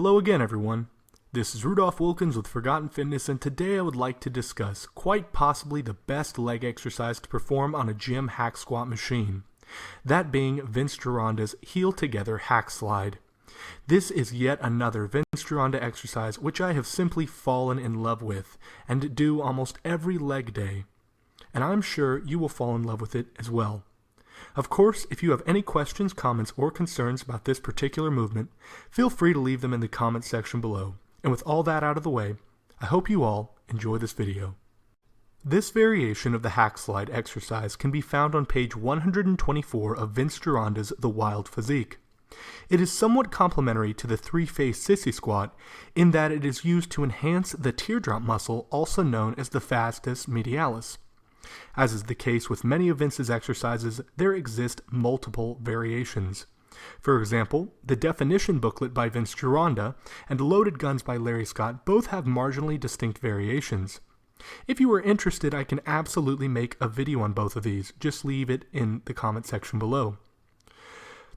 Hello again, everyone. This is Rudolph Wilkins with Forgotten Fitness, and today I would like to discuss quite possibly the best leg exercise to perform on a gym hack squat machine. That being Vince Gironda's heel together hack slide. This is yet another Vince Gironda exercise which I have simply fallen in love with and do almost every leg day. And I'm sure you will fall in love with it as well. Of course, if you have any questions, comments, or concerns about this particular movement, feel free to leave them in the comments section below. And with all that out of the way, I hope you all enjoy this video. This variation of the hack slide exercise can be found on page 124 of Vince Gironda's The Wild Physique. It is somewhat complementary to the three-phase sissy squat in that it is used to enhance the teardrop muscle, also known as the vastus medialis. As is the case with many of Vince's exercises, there exist multiple variations. For example, the definition booklet by Vince Gironda and Loaded Guns by Larry Scott both have marginally distinct variations. If you are interested, I can absolutely make a video on both of these. Just leave it in the comment section below.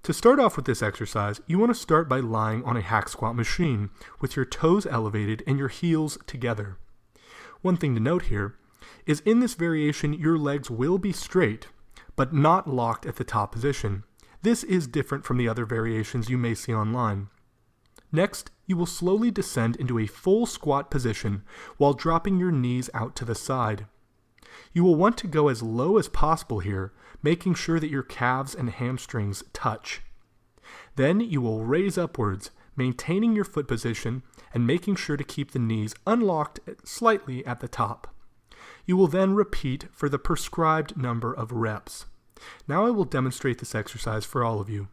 To start off with this exercise, you want to start by lying on a hack squat machine with your toes elevated and your heels together. One thing to note here is in this variation your legs will be straight, but not locked at the top position. This is different from the other variations you may see online. Next, you will slowly descend into a full squat position while dropping your knees out to the side. You will want to go as low as possible here, making sure that your calves and hamstrings touch. Then you will raise upwards, maintaining your foot position and making sure to keep the knees unlocked slightly at the top. You will then repeat for the prescribed number of reps. Now I will demonstrate this exercise for all of you.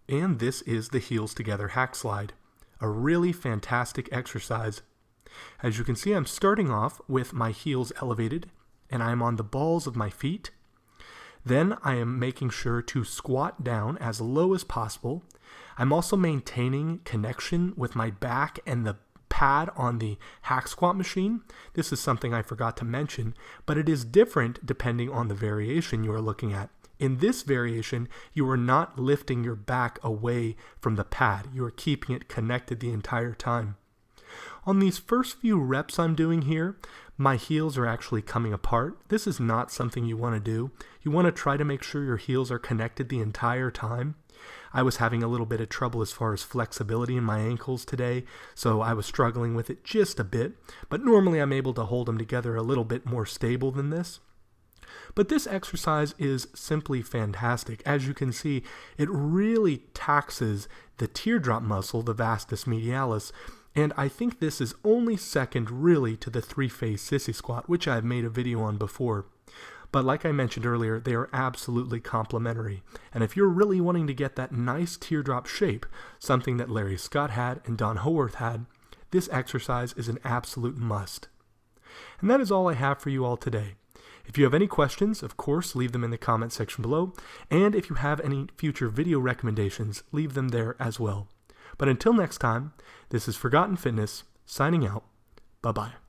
And this is the heels together hack slide. A really fantastic exercise. As you can see, I'm starting off with my heels elevated and I'm on the balls of my feet. Then I am making sure to squat down as low as possible. I'm also maintaining connection with my back and the pad on the hack squat machine. This is something I forgot to mention, but it is different depending on the variation you are looking at. In this variation, you are not lifting your back away from the pad. You are keeping it connected the entire time. On these first few reps I'm doing here, my heels are actually coming apart. This is not something you want to do. You want to try to make sure your heels are connected the entire time. I was having a little bit of trouble as far as flexibility in my ankles today, so I was struggling with it just a bit, but normally I'm able to hold them together a little bit more stable than this. But this exercise is simply fantastic. As you can see, it really taxes the teardrop muscle, the vastus medialis, and I think this is only second really to the three-phase sissy squat, which I've made a video on before. But like I mentioned earlier, they are absolutely complementary. And if you're really wanting to get that nice teardrop shape, something that Larry Scott had and Don Howarth had, this exercise is an absolute must. And that is all I have for you all today. If you have any questions, of course, leave them in the comment section below. And if you have any future video recommendations, leave them there as well. But until next time, this is Forgotten Fitness, signing out. Bye-bye.